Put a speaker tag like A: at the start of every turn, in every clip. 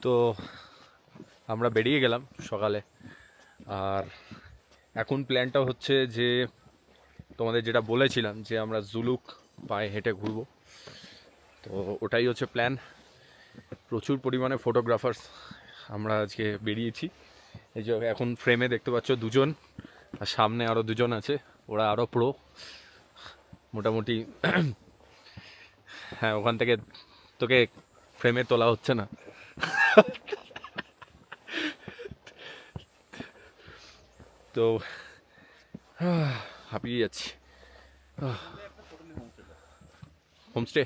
A: তো আমরা বেরিয়ে গেলাম সকালে। আর এখন প্ল্যানটা হচ্ছে যে তোমাদের যেটা বলেছিলাম যে আমরা জুলুক পায়ে হেঁটে ঘুরবো, তো ওটাই হচ্ছে প্ল্যান। প্রচুর পরিমাণে ফটোগ্রাফার্স আমরা আজকে বেরিয়েছি। এই যে এখন ফ্রেমে দেখতে পাচ্ছ দুজন, আর সামনে আরও দুজন আছে, ওরা আরও প্রো মোটামুটি। হ্যাঁ, ওখান থেকে তোকে ফ্রেমে তোলা হচ্ছে না। তো হাঁপিয়ে যাচ্ছি। হোমস্টে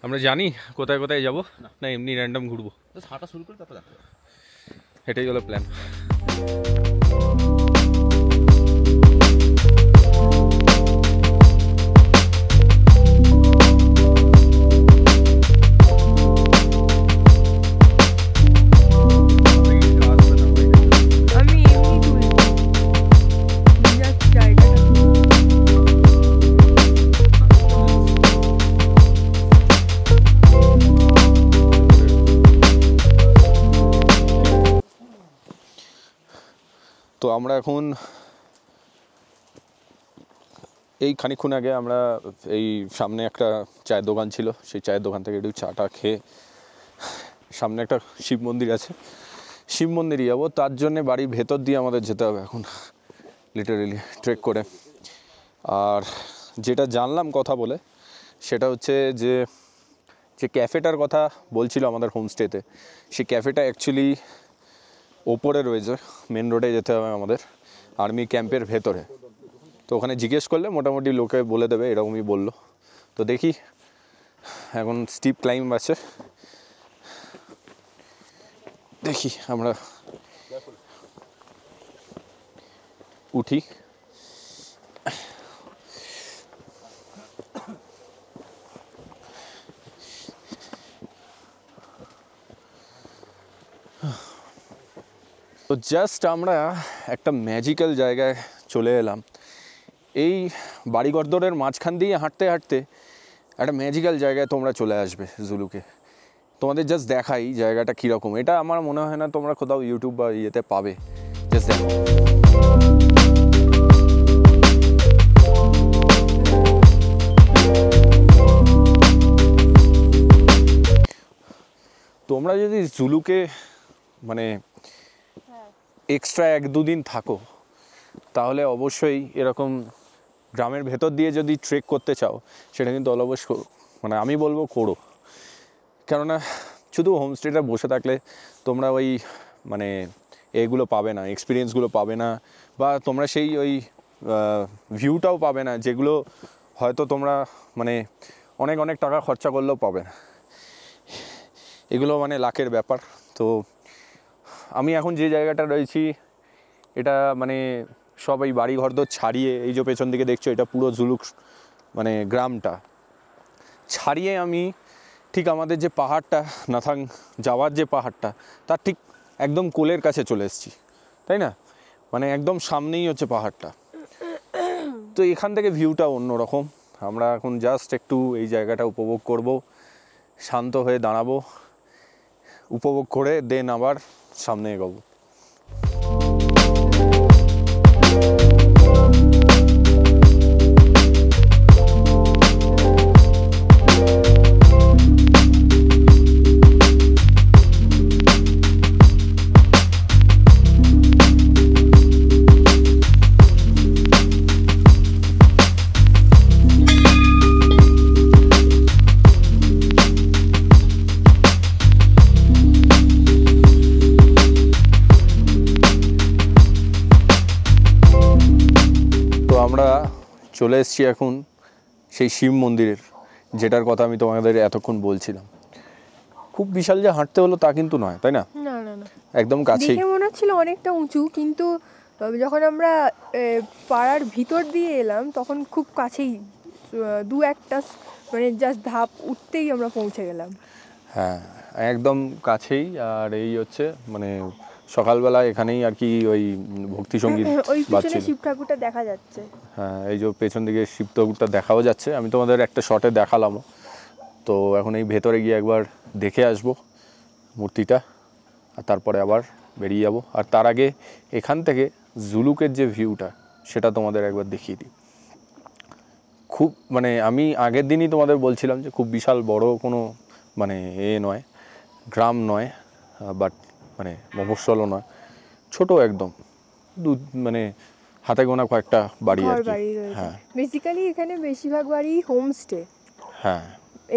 A: আমরা জানি কোথায় কোথায় যাবো না এমনি র্যান্ডম ঘুরবো?
B: হাঁটা শুরু করে তারপর
A: এটাই হলো প্ল্যান। তো আমরা এখন এই খানিকক্ষণ আগে আমরা এই সামনে একটা চায়ের দোকান ছিল, সেই চায়ের দোকান থেকে একটু চাটা খেয়ে সামনে একটা শিব মন্দির আছে, শিব মন্দিরে যাবো। তার জন্যে বাড়ির ভেতর দিয়ে আমাদের যেতে হবে এখন লিটারেলি ট্রেক করে। আর যেটা জানলাম কথা বলে সেটা হচ্ছে যে ক্যাফেটার কথা বলছিল আমাদের হোমস্টেতে, সেই ক্যাফেটা অ্যাকচুয়ালি ওপরে রয়েছে, মেন রোডে যেতে হবে আমাদের, আর্মি ক্যাম্পের ভেতরে। তো ওখানে জিজ্ঞেস করলে মোটামুটি লোকে বলে দেবে, এরকমই বললো। তো দেখি, এখন স্টিপ ক্লাইম্ব আছে, দেখি আমরা উঠি। তো জাস্ট আমরা একটা ম্যাজিক্যাল জায়গায় চলে এলাম। এই বাড়িঘরদরের মাঝখান দিয়ে হাঁটতে হাঁটতে একটা ম্যাজিক্যাল জায়গায় তোমরা চলে আসবে জুলুকে। তোমাদের জাস্ট দেখাই জায়গাটা কীরকম। এটা আমার মনে হয় না তোমরা কোথাও ইউটিউব বা ইয়েতে পাবে। জাস্ট দেখো, তোমরা যদি জুলুকে মানে এক্সট্রা 1-2 দিন থাকো তাহলে অবশ্যই এরকম গ্রামের ভেতর দিয়ে যদি ট্রেক করতে চাও সেটা কিন্তু অবশ্যই মানে আমি বলবো করো। কেননা শুধু হোমস্টেটা বসে থাকলে তোমরা ওই মানে এগুলো পাবে না, এক্সপিরিয়েন্সগুলো পাবে না, বা তোমরা সেই ওই ভিউটাও পাবে না যেগুলো হয়তো তোমরা মানে অনেক অনেক টাকা খরচা করলেও পাবে না। এগুলো মানে লাকের ব্যাপার। তো আমি এখন যে জায়গাটা রয়েছি এটা মানে সব এই বাড়ি ঘরদোর ছাড়িয়ে, এই যে পেছন দিকে দেখছো এটা পুরো জুলুক মানে গ্রামটা ছাড়িয়ে আমি ঠিক আমাদের যে পাহাড়টা নাথাং যাওয়ার যে পাহাড়টা তার ঠিক একদম কোলের কাছে চলে এসেছি, তাই না? মানে একদম সামনেই হচ্ছে পাহাড়টা। তো এখান থেকে ভিউটা অন্যরকম। আমরা এখন জাস্ট একটু এই জায়গাটা উপভোগ করব, শান্ত হয়ে দাঁড়াবো, উপভোগ করে দেন আবার সামনে এগোবো। আমরা চলে এসেছি এখন সেই শিব মন্দিরের, যেটার কথা আমি তোমাদের এতক্ষণ বলছিলাম। খুব বিশাল যে হাঁটতে হলো তা কিন্তু নয়, তাই না?
C: না না না,
A: একদম কাছেই।
C: দেখে মনে হচ্ছিল অনেকটা উঁচু, কিন্তু যখন আমরা পাড়ার ভিতর দিয়ে এলাম তখন খুব কাছেই, 2-1টা মানে জাস্ট ধাপ উঠতেই আমরা পৌঁছে গেলাম।
A: হ্যাঁ, একদম কাছেই। আর এই হচ্ছে মানে সকালবেলা এখানেই আর কি ওই ভক্তি সঙ্গীত
C: ওই পিছনে
A: বাজছিল।
C: শিব ঠাকুরটা দেখা যাচ্ছে।
A: হ্যাঁ, এই যে পেছন দিকে শিব ঠাকুরটা দেখাও যাচ্ছে, আমি তোমাদের একটা শটে দেখালামও। তো এখন এই ভেতরে গিয়ে একবার দেখে আসবো মূর্তিটা, আর তারপরে আবার বেরিয়ে যাব। আর তার আগে এখান থেকে জুলুকের যে ভিউটা সেটা তোমাদের একবার দেখিয়ে দিই। খুব মানে আমি আগের দিনই তোমাদের বলছিলাম যে খুব বিশাল বড় কোনো মানে নয়, গ্রাম নয়, বাট মানে মফস্বলও নয়, ছোট একদম, মানে হাতে গোনা কয়েকটা বাড়ি আর
C: ঘর
A: কি।
C: বাড়ি রয়েছে
A: হ্যাঁ
C: বেসিক্যালি। এখানে বেশিরভাগ বাড়ি হোমস্টে।
A: হ্যাঁ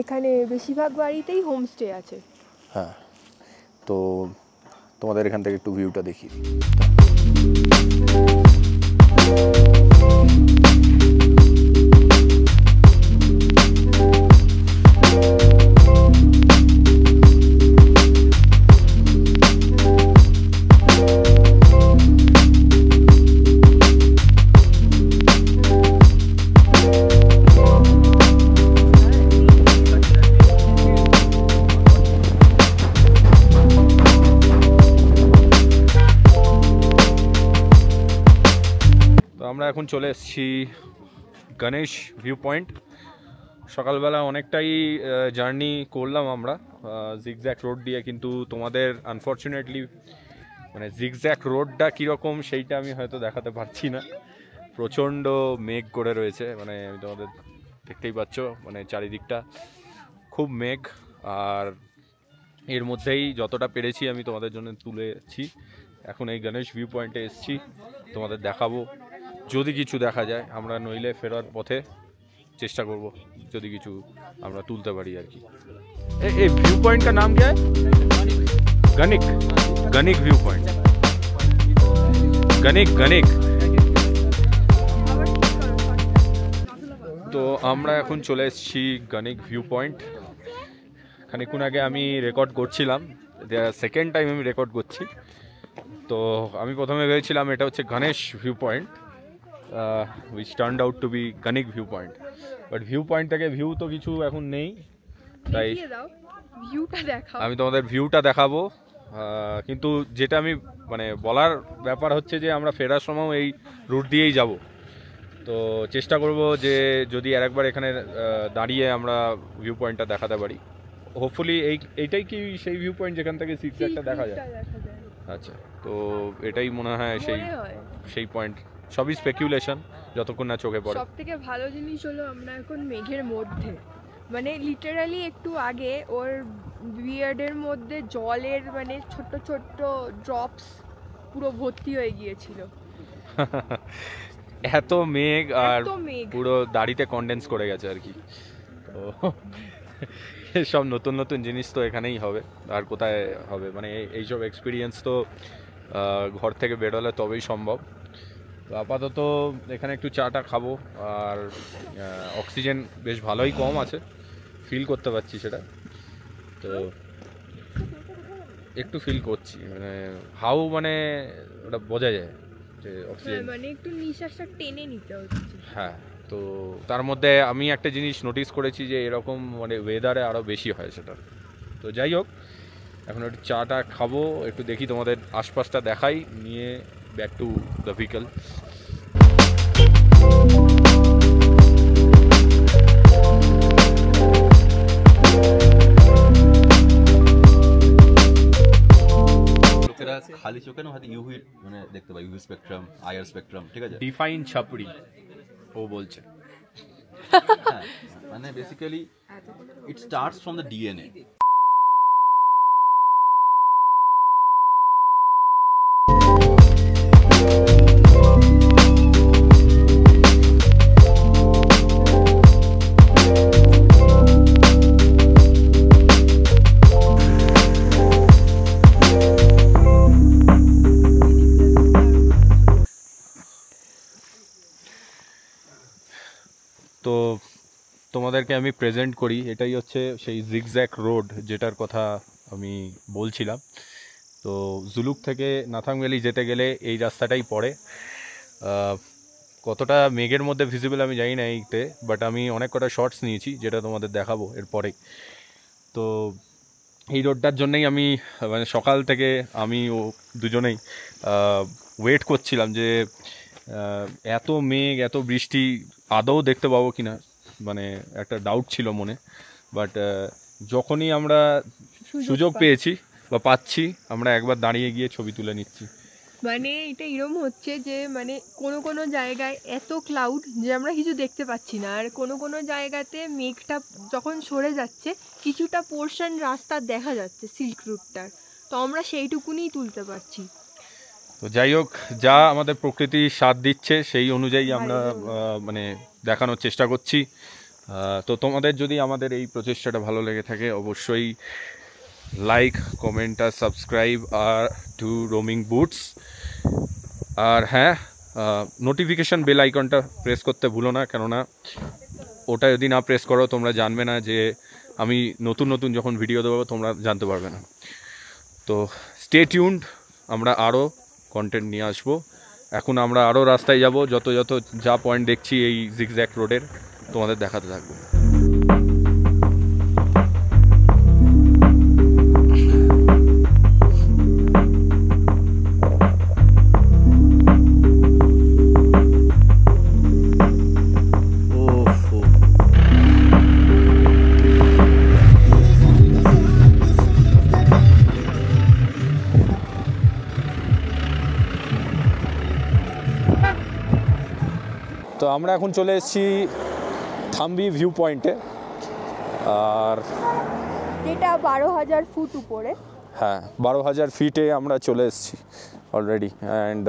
C: এখানে বেশিরভাগ বাড়িতেই হোমস্টে আছে।
A: হ্যাঁ, তো তোমাদের এখান থেকে একটু ভিউটা দেখি। তো আমরা এখন চলে এসেছি গণেশ ভিউ পয়েন্ট। সকালবেলা অনেকটাই জার্নি করলাম আমরা জিগজ্যাক রোড দিয়ে, কিন্তু তোমাদের আনফর্চুনেটলি মানে জিগজ্যাক রোডটা কীরকম সেইটা আমি হয়তো দেখাতে পারছি না। প্রচণ্ড মেঘ করে রয়েছে, মানে আমি তোমাদের দেখতেই পাচ্ছ, মানে চারিদিকটা খুব মেঘ। আর এর মধ্যেই যতটা পেরেছি আমি তোমাদের জন্য তুলেছি। এখন এই গণেশ ভিউ পয়েন্টে এসেছি, তোমাদের দেখাবো যদি কিছু দেখা যায়। আমরা নইলে ফেরার পথে চেষ্টা করব যদি কিছু আমরা তুলতে পারি আর কি। এই ভিউ পয়েন্ট का नाम क्या है? Ganik, Ganik view point, Ganik Ganik. তো আমরা এখন চলে এসেছি গণিক ভিউ পয়েন্ট। খানিকক্ষণ আগে আমি রেকর্ড করছিলাম, সেকেন্ড টাইম আমি রেকর্ড করছি। তো আমি প্রথমে ভেবেছিলাম এটা হচ্ছে Ganesh view point, which turned out to be গণিক view point. But view point থেকে ভিউ তো কিছু এখন নেই, তাই
C: ভিউটা দেখাও।
A: আমি তোমাদের ভিউটা দেখাবো। কিন্তু যেটা আমি মানে বলার ব্যাপার হচ্ছে যে আমরা ফেরার সময় এই রুট দিয়েই যাব। তো চেষ্টা করব যে যদি আরেকবার এখানে দাঁড়িয়ে আমরা ভিউ পয়েন্টটা দেখাতে পারি। হোপফুলি এইটাই কি সেই ভিউ পয়েন্ট যেখান থেকে সিক্সটা দেখা যায়? আচ্ছা, তো এটাই মনে হয় সেই পয়েন্ট। সবই স্পেকুলেশন, যতক্ষণ না চোখে পড়ে।
C: সব থেকে ভালো জিনিস হলো আমরা এখন মেঘের মধ্যে, মানে লিটারালি একটু আগে ওর বিয়ার্ডের মধ্যে জলের মানে ছোট্ট ছোট্ট ড্রপস পুরো ভর্তি হয়ে গিয়েছিল।
A: এত মেঘ আর
C: এত মেঘ।
A: পুরো দাড়িতে কনডেন্স করে গেছে আর কি। তো সব নতুন নতুন জিনিস তো এখানেই হবে, আর কোথায় হবে? মানে এইসব এক্সপিরিয়েন্স তো ঘর থেকে বেরোলে তবেই সম্ভব। তো আপাতত এখানে একটু চাটা খাবো, আর অক্সিজেন বেশ ভালোই কম আছে, ফিল করতে পারছি সেটা। তো একটু ফিল করছি, মানে হাউ মানে ওটা বোঝা যায় যে অক্সিজেন,
C: মানে একটু নিঃশ্বাসটা টেনে নিতে হচ্ছে।
A: হ্যাঁ। তো তার মধ্যে আমি একটা জিনিস নোটিস করেছি যে এরকম মানে ওয়েদারে আরও বেশি হয় সেটা। তো যাই হোক, এখন একটু চাটা খাবো, একটু দেখি তোমাদের আশপাশটা দেখাই, নিয়ে ব্যাক টু দ্য ভেহিকল।
B: লোকেরা খালি চোখে না হয়তো ইউভি মানে দেখতে পায়, ইউভি স্পেকট্রাম, আইআর স্পেকট্রাম, ঠিক আছে?
A: ডিফাইন ছাপড়ি ও বলছে।
B: হ্যাঁ, মানে basically it starts from the DNA.
A: তো তোমাদেরকে আমি প্রেজেন্ট করি, এটাই হচ্ছে সেই জিগজ্যাক রোড যেটার কথা আমি বলছিলাম। তো জুলুক থেকে নাথাং ভ্যালি যেতে গেলে এই রাস্তাটাই পড়ে। কতটা মেঘের মধ্যে ভিজিবল আমি জানি না এইতে, বাট আমি অনেক কটা শর্টস নিয়েছি যেটা তোমাদের দেখাবো এরপরে। তো এই রোডটার জন্যই আমি মানে সকাল থেকে আমি ও দুজনেই ওয়েট করছিলাম যে এত মেঘ এত বৃষ্টি আদৌ দেখতে পাবো কিনা, মানে একটা ডাউট ছিল মনে। বাট যখনই আমরা সুযোগ পেয়েছি বা পাচ্ছি, আমরা একবার দাঁড়িয়ে গিয়ে ছবি তুলে নিচ্ছি।
C: মানে এটা এরম হচ্ছে যে মানে কোনো কোনো জায়গায় এত ক্লাউড যে আমরা কিছু দেখতে পাচ্ছি না, আর কোনো কোনো জায়গাতে মেঘটা যখন সরে যাচ্ছে কিছুটা পোর্শন রাস্তা দেখা যাচ্ছে সিল্ক রুটটার, তো আমরা সেইটুকুনিই তুলতে পারছি।
A: তো যাই হোক, যা আমাদের প্রকৃতি সাথ দিচ্ছে সেই অনুযায়ী আমরা মানে দেখানোর চেষ্টা করছি। তো তোমাদের যদি আমাদের এই প্রচেষ্টাটা ভালো লেগে থাকে অবশ্যই লাইক, কমেন্ট আর সাবস্ক্রাইব আর টু রোমিং বুটস। আর হ্যাঁ, নোটিফিকেশান বেল আইকনটা প্রেস করতে ভুলো না, কেননা ওটা যদি না প্রেস করো তোমরা জানবে না যে আমি নতুন নতুন যখন ভিডিও দেবো তোমরা জানতে পারবে না। তো স্টে টিউনড, আমরা আরও কন্টেন্ট নিয়ে আসবো। এখন আমরা আরও রাস্তায় যাব, যত যত যা পয়েন্ট দেখছি এই জিগজ্যাগ রোডের তোমাদের দেখাতে থাকবো। তো আমরা এখন চলে এসেছি থাম্বি ভিউ পয়েন্টে, আর
C: যেটা 12,000 ফুট উপরে।
A: হ্যাঁ, 12,000 ফিটে আমরা চলে এসেছি অলরেডি। অ্যান্ড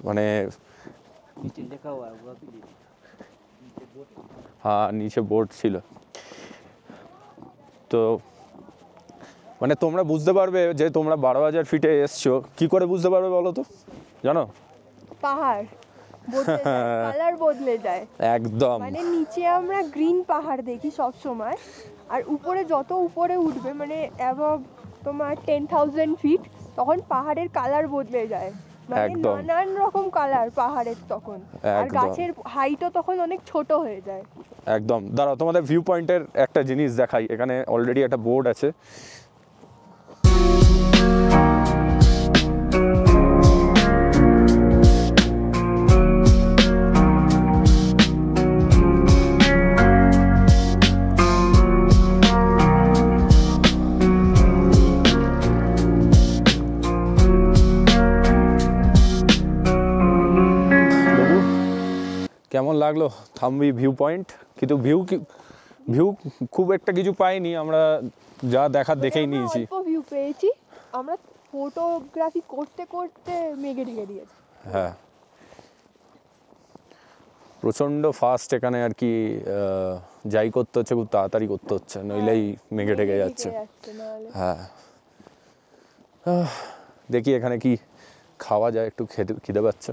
A: মানে হ্যাঁ, নিচে বোর্ড ছিল। তো মানে তোমরা বুঝতে পারবে যে তোমরা 12,000 ফিটে এসছো, কি করে বুঝতে পারবে বলো তো, জানো?
C: পাহাড় বদলে যায়, কালার বদলে যায়
A: একদম।
C: মানে নিচে আমরা গ্রিন পাহাড় দেখি সব সময়, আর উপরে যত উপরে উঠবে মানে অ্যাবভ তোমার 10,000 ফিট, তখন পাহাড়ের কালার বদলে যায়, মানে
A: একদম।
C: নানান রকম কালার পাহাড়ের তখন, আর
A: একদম।
C: গাছের হাইটও তখন অনেক ছোট হয়ে যায়।
A: একদম। দাঁড়াও, তোমাদের ভিউ পয়েন্টের একটা জিনিস দেখাই। এখানে অলরেডি একটা বোর্ড আছে। কেমন লাগলো থাম্বি ভিউ পয়েন্ট? কিন্তু ভিউ খুব একটা কিছু পাইনি আমরা, যা দেখার দেখেই নিয়েছি।
C: অল্প ভিউ পেয়েছি আমরা, ফটোগ্রাফি করতে করতে মেঘে ঢেকে দিয়েছি।
A: হ্যাঁ, প্রচণ্ড ফাস্ট এখানে আর কি, যাই করতে হচ্ছে খুব তাড়াতাড়ি করতে হচ্ছে, নইলেই মেঘে ঢেকে যাচ্ছে। হ্যাঁ, দেখি এখানে কি খাওয়া যায়, একটু খিদে পাচ্ছে।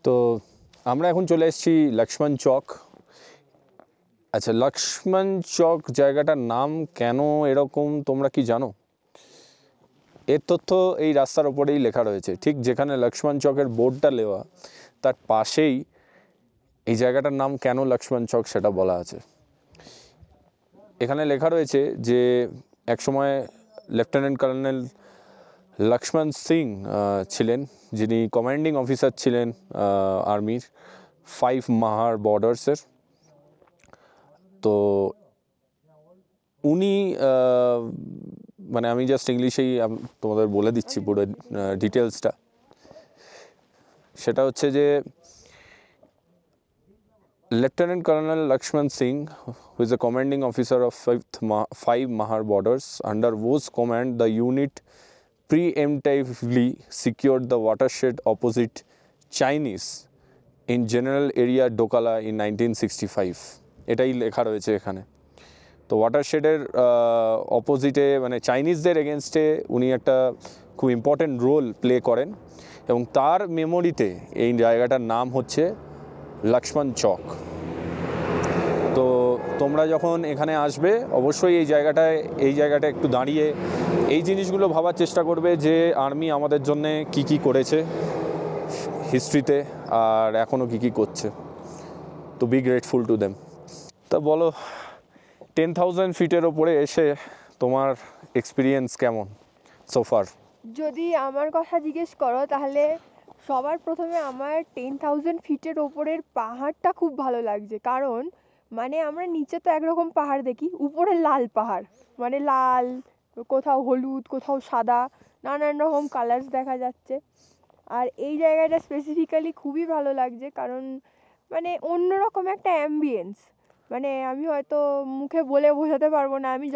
A: তো আমরা এখন চলে এসেছি লক্ষ্মণ চক। আচ্ছা, লক্ষ্মণ চক জায়গাটার নাম কেন এরকম তোমরা কি জানো? এর তথ্য এই রাস্তার ওপরেই লেখা রয়েছে। ঠিক যেখানে লক্ষ্মণ চকের বোর্ডটা লেওয়া, তার পাশেই এই জায়গাটার নাম কেন লক্ষ্মণ চক সেটা বলা আছে। এখানে লেখা রয়েছে যে একসময় লেফটেন্যান্ট কর্নেল লক্ষ্মণ সিং ছিলেন, যিনি কমান্ডিং অফিসার ছিলেন আর্মির 5 মাহার বর্ডার্সের। তো উনি মানে আমি জাস্ট ইংলিশেই তোমাদের বলে দিচ্ছি পুরো ডিটেলসটা। সেটা হচ্ছে যে Lieutenant Colonel Lakshman Singh, who is a commanding officer of 5 Mahar borders, under whose command the unit preemptively secured the watershed opposite Chinese in general area Dokala in 1965. এটাই লেখা রয়েছে এখানে। তো ওয়াটারশেডের অপোজিটে মানে চাইনিজদের এগেনস্টে উনি একটা খুব ইম্পর্টেন্ট রোল প্লে করেন এবং তার মেমোরিতে এই জায়গাটার নাম হচ্ছে লক্ষ্মণ চক। তো তোমরা যখন এখানে আসবে অবশ্যই এই জায়গাটা একটু দাঁড়িয়ে এই জিনিসগুলো ভাবার চেষ্টা করবে যে আর্মি আমাদের জন্যে কি করেছে হিস্ট্রিতে আর এখনও কি করছে। তো বি গ্রেটফুল টু দেম। তা বলো 10,000 ফিটের ওপরে এসে তোমার এক্সপিরিয়েন্স কেমন সোফার?
C: যদি আমার কথা জিজ্ঞেস করো তাহলে সবার প্রথমে আমার 10,000 ফিটের ওপরের পাহাড়টা খুব ভালো লাগছে, কারণ মানে আমরা নিচে তো একরকম পাহাড় দেখি, উপরে লাল পাহাড়, মানে লাল, কোথাও হলুদ, কোথাও সাদা, নানান রকম কালার্স দেখা যাচ্ছে। আর এই জায়গাটা স্পেসিফিক্যালি খুবই ভালো লাগছে, কারণ মানে অন্যরকম একটা অ্যাম্বিয়েন্স, মানে আমি হয়তো মুখে বলে বোঝাতে পারবো না। আমি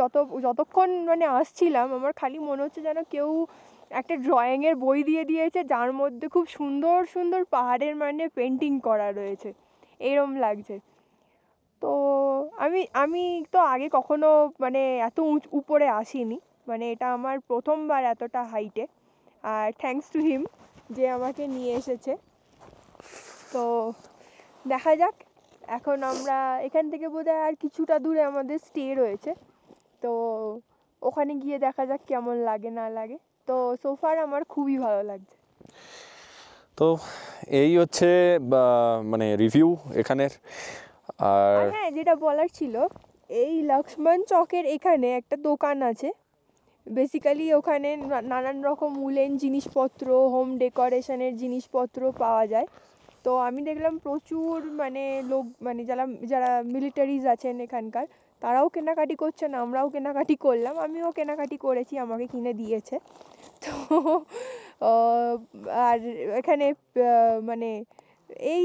C: যতক্ষণ মানে আসছিলাম আমার খালি মনে হচ্ছে যেন কেউ একটা ড্রয়িংয়ের বই দিয়ে দিয়েছে যার মধ্যে খুব সুন্দর সুন্দর পাহাড়ের মানে পেন্টিং করা রয়েছে, এরম লাগছে। তো আমি তো আগে কখনো মানে এত উপরে আসিনি, মানে এটা আমার প্রথমবার এতটা হাইটে। আর থ্যাঙ্কস টু হিম যে আমাকে নিয়ে এসেছে। তো দেখা যাক, এখন আমরা এখান থেকে বোধহয় আর কিছুটা দূরে আমাদের স্টে রয়েছে, তো ওখানে গিয়ে দেখা যাক কেমন লাগে না লাগে। তো সোফার আমার খুবই ভালো লাগছে।
A: তো এই হচ্ছে মানে রিভিউ এখানের। আর
C: হ্যাঁ, যেটা বলার ছিল, এই লক্ষ্মণ চকের এখানে একটা দোকান আছে, বেসিক্যালি ওখানে নানান রকম উলেন জিনিসপত্র, হোম ডেকোরেশনের জিনিসপত্র পাওয়া যায়। তো আমি দেখলাম প্রচুর মানে লোক, মানে যারা মিলিটারিজ আছেন এখানকার, তারাও কেনাকাটি করছেন, আমরাও কেনাকাটি করলাম, আমিও কেনাকাটি করেছি, আমাকে কিনে দিয়েছে। তো আর এখানে মানে এই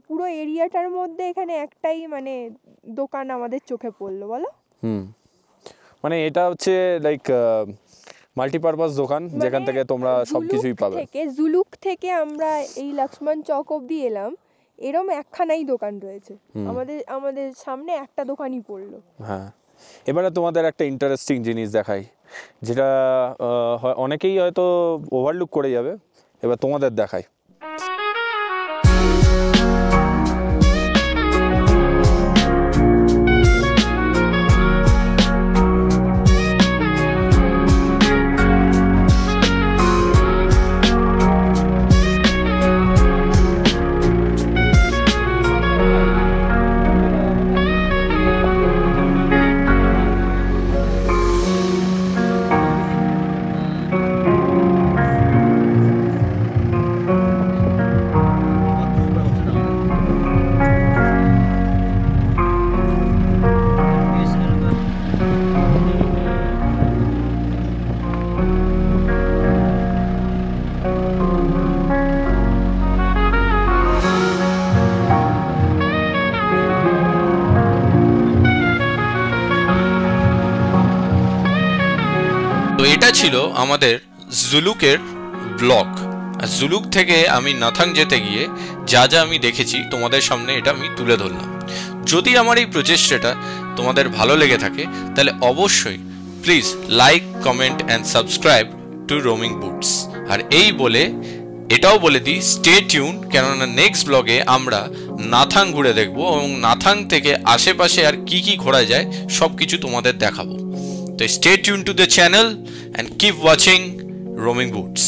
C: পুরো এরিয়াটার মধ্যে এখানে একটাই মানে দোকান আমাদের চোখে পড়লো, বলো।
A: মানে এটা হচ্ছে লাইক মাল্টিপারপাস দোকান, যেখান থেকে তোমরা সবকিছুই পাবে।
C: জুলুক থেকে আমরা এই লক্ষ্মণ চক অবধি এলাম, এরম একখানাই দোকান রয়েছে, আমাদের সামনে একটা দোকানই পড়লো।
A: হ্যাঁ, এবারে তোমাদের একটা ইন্টারেস্টিং জিনিস দেখাই, যেটা অনেকেই হয়তো ওভারলুক করে যাবে, এবার তোমাদের দেখাই।
D: তো এটা ছিল আমাদের জুলুকের ব্লগ। আর জুলুক থেকে আমি নাথাং যেতে গিয়ে যা যা আমি দেখেছি তোমাদের সামনে এটা আমি তুলে ধরলাম। যদি আমার এই প্রচেষ্টাটা তোমাদের ভালো লেগে থাকে তাহলে অবশ্যই please like, comment and subscribe to roaming boots. আর এই বলে এটাও বলে দিই, স্টে টিউন, কেননা নেক্সট ব্লগে আমরা নাথাং ঘুরে দেখবো এবং নাথাং থেকে আশেপাশে আর কি কি ঘোরা যায় সব কিছু তোমাদের দেখাবো। So stay tuned to the channel and keep watching Roaming Boots.